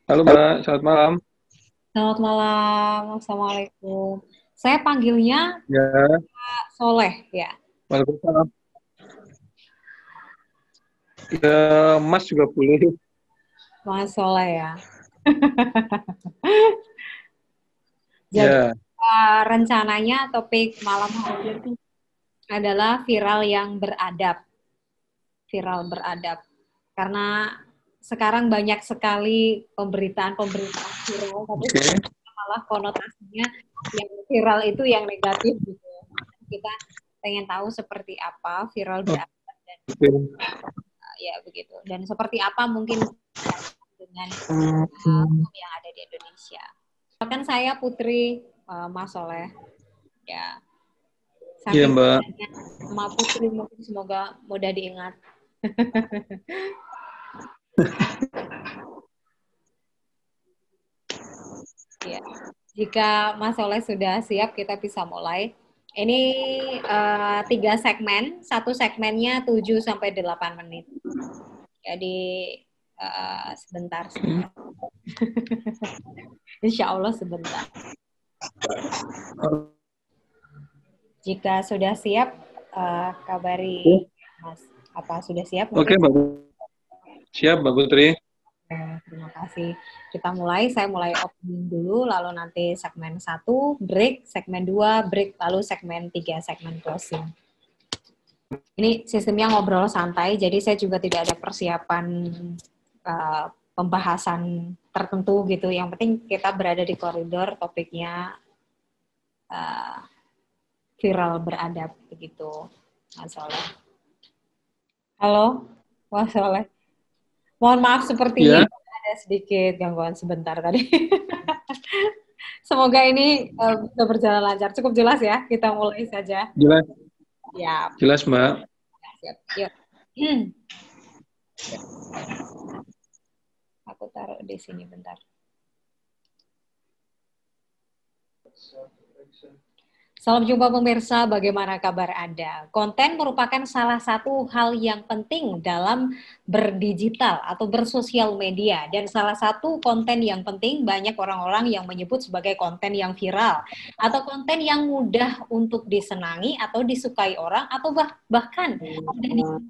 Halo Mbak, selamat malam. Selamat malam, Assalamualaikum. Saya panggilnya Ya, Pak Soleh, ya. Waalaikumsalam. Ya, Mas juga boleh. Mas Soleh ya. Jadi Ya, rencananya topik malam hari ini adalah viral yang beradab. Viral beradab. Karena sekarang banyak sekali pemberitaan-pemberitaan viral, tapi oke. malah konotasinya yang viral itu yang negatif gitu. Kita pengen tahu seperti apa viral beradab dan Oke. ya begitu. Dan seperti apa mungkin dengan hukum yang ada di Indonesia. Bahkan saya Putri Mas Soleh, ya Iya saking Mbak. banyaknya nama Putri mungkin semoga mudah diingat. Ya. Jika Mas Soleh sudah siap, kita bisa mulai. Ini 3 segmen, satu segmennya 7 sampai 8 menit. Jadi sebentar. Insya Allah sebentar. Jika sudah siap, kabari Mas. Apa sudah siap Oke mungkin? Mbak. Siap Mbak Putri. Terima kasih. Kita mulai, saya mulai opening dulu, lalu nanti segmen 1 break, segmen 2 break, lalu segmen 3 segmen closing. Ini sistemnya ngobrol santai, jadi saya juga tidak ada persiapan pembahasan tertentu gitu. Yang penting kita berada di koridor topiknya uh, viral beradab begitu, Mas Soleh. Halo, Mas Soleh. Mohon maaf sepertinya Ya, ada sedikit gangguan sebentar tadi. Semoga ini bisa berjalan lancar. Cukup jelas ya, kita mulai saja. jelas. Ya, Jelas Mbak. siap. Yuk. Aku taruh di sini bentar. Salam jumpa pemirsa, bagaimana kabar Anda? Konten merupakan salah satu hal yang penting dalam berdigital atau bersosial media. Dan salah satu konten yang penting banyak orang-orang yang menyebut sebagai konten yang viral. Atau konten yang mudah untuk disenangi atau disukai orang atau bahkan mudah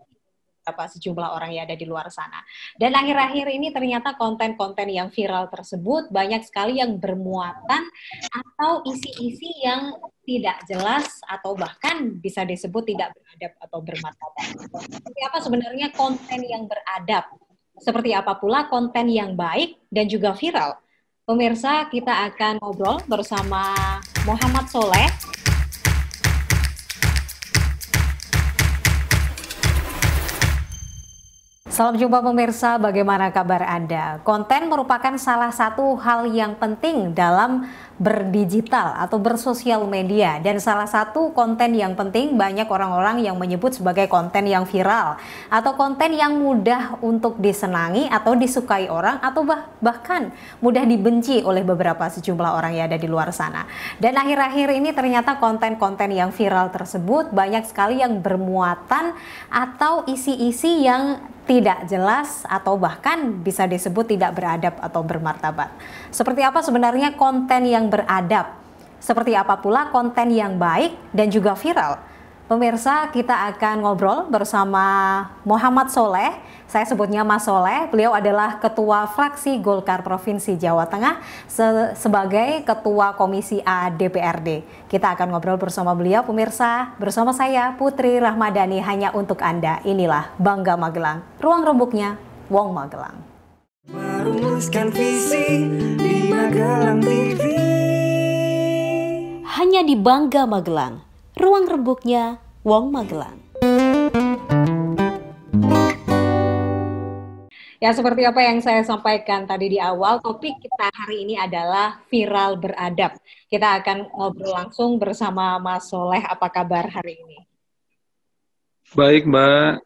apa sejumlah orang yang ada di luar sana. Dan akhir-akhir ini ternyata konten-konten yang viral tersebut banyak sekali yang bermuatan atau isi-isi yang tidak jelas atau bahkan bisa disebut tidak beradab atau bermartabat. Seperti apa sebenarnya konten yang beradab? Seperti apa pula konten yang baik dan juga viral? Pemirsa, kita akan ngobrol bersama Muhammad Soleh. Salam jumpa pemirsa, bagaimana kabar Anda? Konten merupakan salah satu hal yang penting dalam berdigital atau bersosial media. Dan salah satu konten yang penting banyak orang-orang yang menyebut sebagai konten yang viral. Atau konten yang mudah untuk disenangi atau disukai orang atau bahkan mudah dibenci oleh beberapa sejumlah orang yang ada di luar sana. Dan akhir-akhir ini ternyata konten-konten yang viral tersebut banyak sekali yang bermuatan atau isi-isi yang tidak jelas atau bahkan bisa disebut tidak beradab atau bermartabat. Seperti apa sebenarnya konten yang beradab? Seperti apa pula konten yang baik dan juga viral? Pemirsa, kita akan ngobrol bersama Muhammad Soleh. Saya sebutnya Mas Soleh. Beliau adalah Ketua Fraksi Golkar Provinsi Jawa Tengah sebagai Ketua Komisi A DPRD. Kita akan ngobrol bersama beliau, pemirsa. Bersama saya, Putri Rahmadani, hanya untuk Anda. Inilah Bangga Magelang. Ruang rembuknya, Wong Magelang. Merumuskan visi di Magelang TV. Hanya di Bangga Magelang. Ruang rembuknya Wong Magelang. Ya, seperti apa yang saya sampaikan tadi di awal, topik kita hari ini adalah viral beradab. Kita akan ngobrol langsung bersama Mas Soleh. Apa kabar hari ini? Baik Mbak.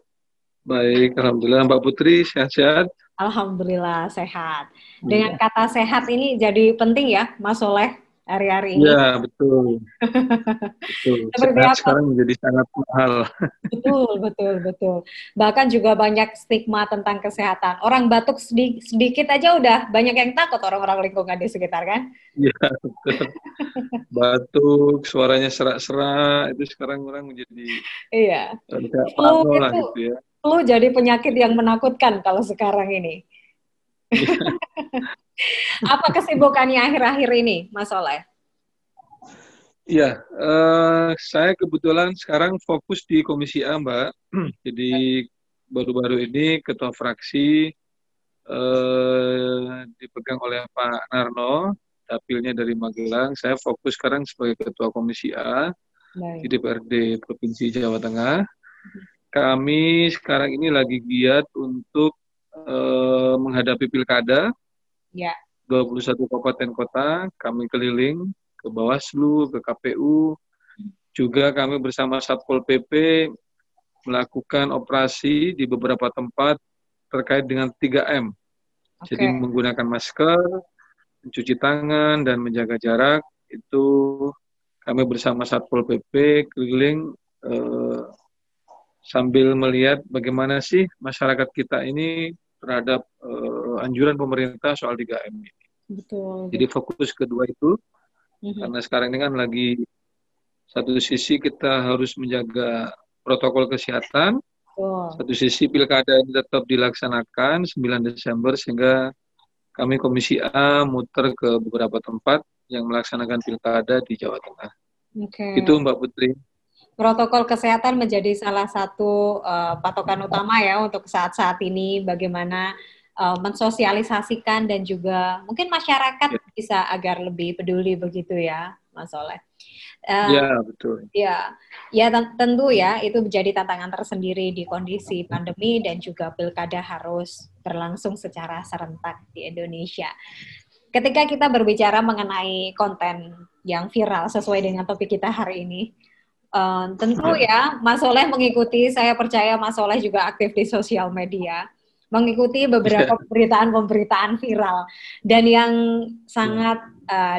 Baik, Alhamdulillah Mbak Putri sehat-sehat. Alhamdulillah sehat. Dengan Iya. kata sehat ini jadi penting ya, Mas Soleh. hari-hari ini. Iya, betul. Betul. Seperti Sehat apa? sekarang menjadi sangat mahal. Betul, betul, betul. Bahkan juga banyak stigma tentang kesehatan. Orang batuk sedikit aja udah banyak yang takut orang-orang lingkungan di sekitar kan? Iya, betul. Batuk, suaranya serak-serak, itu sekarang orang menjadi Iya. kayak Flu parno lah itu, gitu ya. flu jadi penyakit yang menakutkan kalau sekarang ini. Apa kesibukannya akhir-akhir ini, Mas Oleh? Iya, saya kebetulan sekarang fokus di Komisi A, Mbak. Jadi baru-baru ini ketua fraksi dipegang oleh Pak Narno, dapilnya dari Magelang. Saya fokus sekarang sebagai ketua Komisi A di Baik. DPRD Provinsi Jawa Tengah. Kami sekarang ini lagi giat untuk menghadapi pilkada Ya. 21 kabupaten kota. Kami keliling ke Bawaslu, ke KPU, juga kami bersama Satpol PP melakukan operasi di beberapa tempat terkait dengan 3M. Jadi Oke. menggunakan masker, mencuci tangan, dan menjaga jarak. Itu kami bersama Satpol PP keliling sambil melihat bagaimana sih masyarakat kita ini terhadap anjuran pemerintah soal 3M ini. Betul, Jadi betul. fokus kedua itu, karena sekarang ini kan lagi satu sisi kita harus menjaga protokol kesehatan, Betul. satu sisi pilkada ini tetap dilaksanakan 9 Desember, sehingga kami Komisi A muter ke beberapa tempat yang melaksanakan pilkada di Jawa Tengah. Oke. Itu Mbak Putri. Protokol kesehatan menjadi salah satu patokan utama ya untuk saat-saat ini, bagaimana mensosialisasikan dan juga mungkin masyarakat bisa agar lebih peduli begitu ya, Mas Soleh. Ya, betul. Ya, tentu ya itu menjadi tantangan tersendiri di kondisi pandemi dan juga pilkada harus berlangsung secara serentak di Indonesia. Ketika kita berbicara mengenai konten yang viral sesuai dengan topik kita hari ini, tentu ya Mas Soleh mengikuti, saya percaya Mas Soleh juga aktif di sosial media, mengikuti beberapa pemberitaan-pemberitaan viral, dan yang sangat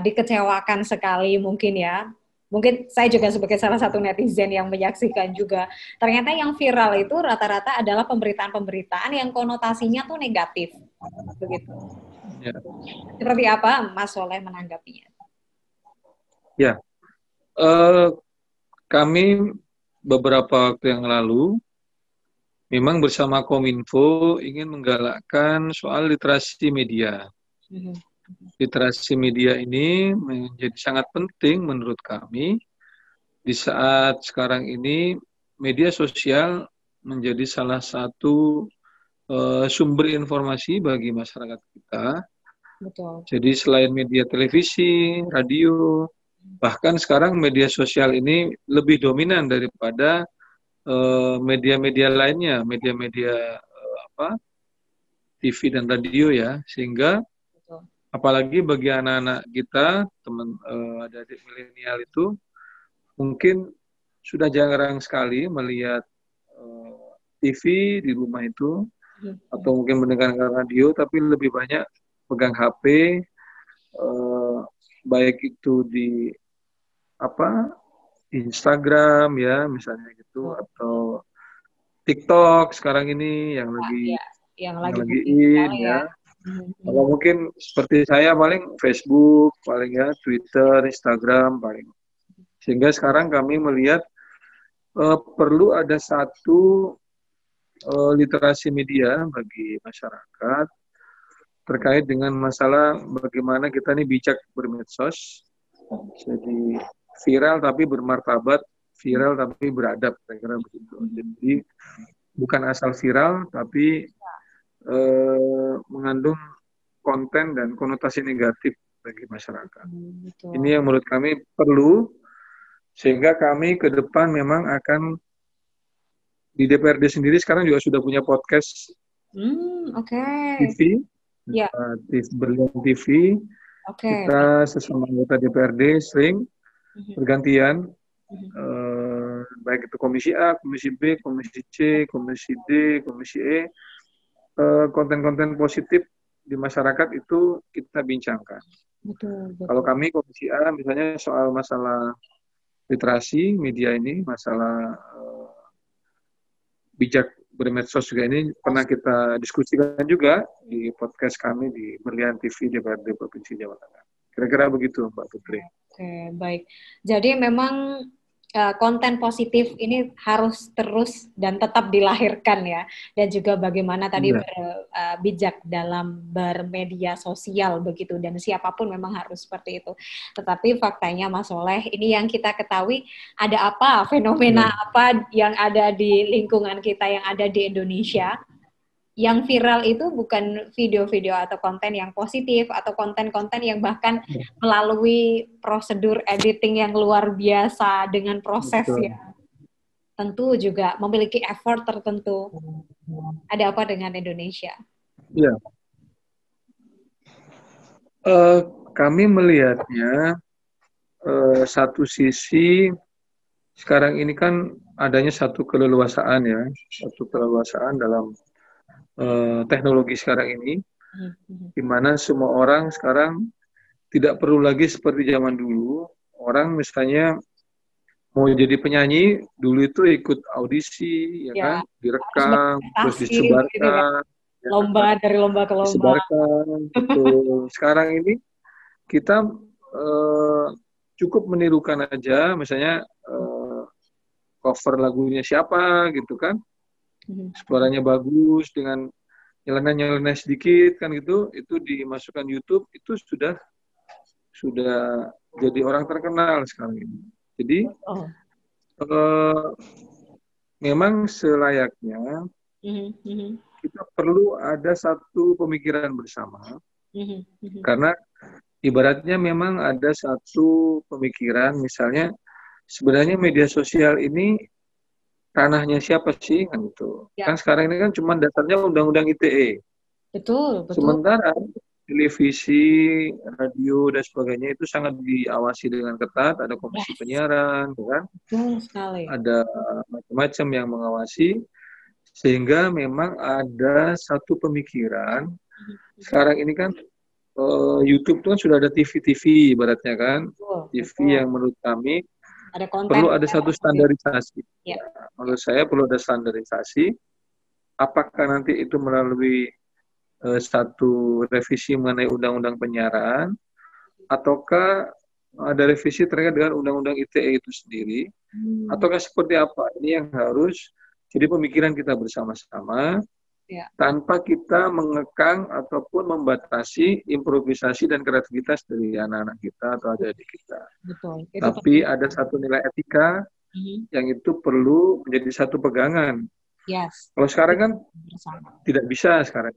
dikecewakan sekali mungkin ya. Mungkin saya juga sebagai salah satu netizen yang menyaksikan juga, ternyata yang viral itu rata-rata adalah pemberitaan-pemberitaan yang konotasinya tuh negatif, begitu. Ya. Seperti apa Mas Soleh menanggapinya? Ya, kami beberapa waktu yang lalu memang bersama Kominfo ingin menggalakkan soal literasi media. Literasi media ini menjadi sangat penting menurut kami di saat sekarang ini media sosial menjadi salah satu sumber informasi bagi masyarakat kita. Betul. Jadi selain media televisi, radio, bahkan sekarang media sosial ini lebih dominan daripada media-media lainnya, media-media TV dan radio ya, sehingga apalagi bagi anak-anak kita, teman adik milenial itu, mungkin sudah jarang sekali melihat TV di rumah itu, atau mungkin mendengarkan radio, tapi lebih banyak pegang HP, baik itu di Instagram ya, misalnya gitu, atau TikTok sekarang ini yang lagi in ya. Kalau mungkin seperti saya paling Facebook, paling ya Twitter, Instagram paling. Sehingga sekarang kami melihat perlu ada satu literasi media bagi masyarakat terkait dengan masalah bagaimana kita ini bijak bermedsos. Jadi viral tapi bermartabat, viral tapi beradab, kira-kira begitu. Jadi bukan asal viral tapi mengandung konten dan konotasi negatif bagi masyarakat. Ini yang menurut kami perlu, sehingga kami ke depan memang akan di DPRD sendiri sekarang juga sudah punya podcast TV, Berlian TV. Kita sesama anggota DPRD sering bergantian, baik itu Komisi A, Komisi B, Komisi C, Komisi D, Komisi E, konten-konten positif di masyarakat itu kita bincangkan. Betul, Kalau betul. kami Komisi A misalnya soal masalah literasi media ini, masalah bijak bermedsos juga ini pernah kita diskusikan juga di podcast kami di Berlian TV DPRD Provinsi Jawa Tengah. Kira-kira begitu, Mbak Putri. Oke, baik. Jadi memang konten positif ini harus terus dan tetap dilahirkan ya, dan juga bagaimana tadi bijak dalam bermedia sosial begitu, dan siapapun memang harus seperti itu. Tetapi faktanya Mas Soleh, ini yang kita ketahui ada apa, fenomena apa yang ada di lingkungan kita, yang ada di Indonesia. Yang viral itu bukan video-video atau konten yang positif atau konten-konten yang bahkan melalui prosedur editing yang luar biasa dengan proses yang tentu juga memiliki effort tertentu. Ada apa dengan Indonesia? Ya, kami melihatnya satu sisi sekarang ini kan adanya satu keleluasaan ya, satu keleluasaan dalam teknologi sekarang ini, di mana semua orang sekarang tidak perlu lagi seperti zaman dulu. Orang misalnya mau jadi penyanyi, dulu itu ikut audisi, ya kan, direkam, terus disebarkan, gitu kan? Lomba dari lomba ke lomba. Disebarkan, betul. Sekarang ini kita cukup menirukan aja, misalnya cover lagunya siapa, gitu kan, suaranya bagus dengan nyeleneh-nyeleneh sedikit kan gitu, itu dimasukkan YouTube, itu sudah jadi orang terkenal sekarang ini. Jadi memang selayaknya kita perlu ada satu pemikiran bersama, karena ibaratnya memang ada satu pemikiran, misalnya sebenarnya media sosial ini ranahnya siapa sih kan itu. Kan sekarang ini kan cuma dasarnya Undang-Undang ITE. Betul. Sementara televisi, radio dan sebagainya itu sangat diawasi dengan ketat, ada komisi penyiaran, kan? Betul sekali. Ada macam-macam yang mengawasi, sehingga memang ada satu pemikiran. Sekarang ini kan YouTube itu kan sudah ada TV-TV ibaratnya kan, TV yang menurut kami ada perlu ada satu standarisasi. Ya. Menurut saya perlu ada standarisasi. Apakah nanti itu melalui satu revisi mengenai undang-undang penyiaran, ataukah ada revisi terkait dengan undang-undang ITE itu sendiri, ataukah seperti apa? Ini yang harus jadi pemikiran kita bersama-sama, tanpa kita mengekang ataupun membatasi improvisasi dan kreativitas dari anak-anak kita atau adik-adik kita. Betul. Tapi ada satu nilai etika yang itu perlu menjadi satu pegangan. Kalau sekarang kan tidak bisa sekarang.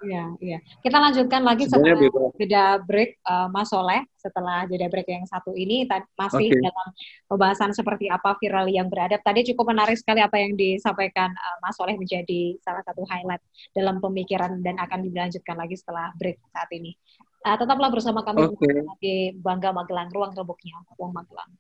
Iya. Kita lanjutkan lagi setelah jeda break, Mas Soleh. Setelah jeda break yang satu ini masih dalam pembahasan seperti apa viral yang beradab. Tadi cukup menarik sekali apa yang disampaikan Mas Soleh, menjadi salah satu highlight dalam pemikiran dan akan dilanjutkan lagi setelah break saat ini. Tetaplah bersama kami di Bangga Magelang, ruang rebuknya Wong Magelang.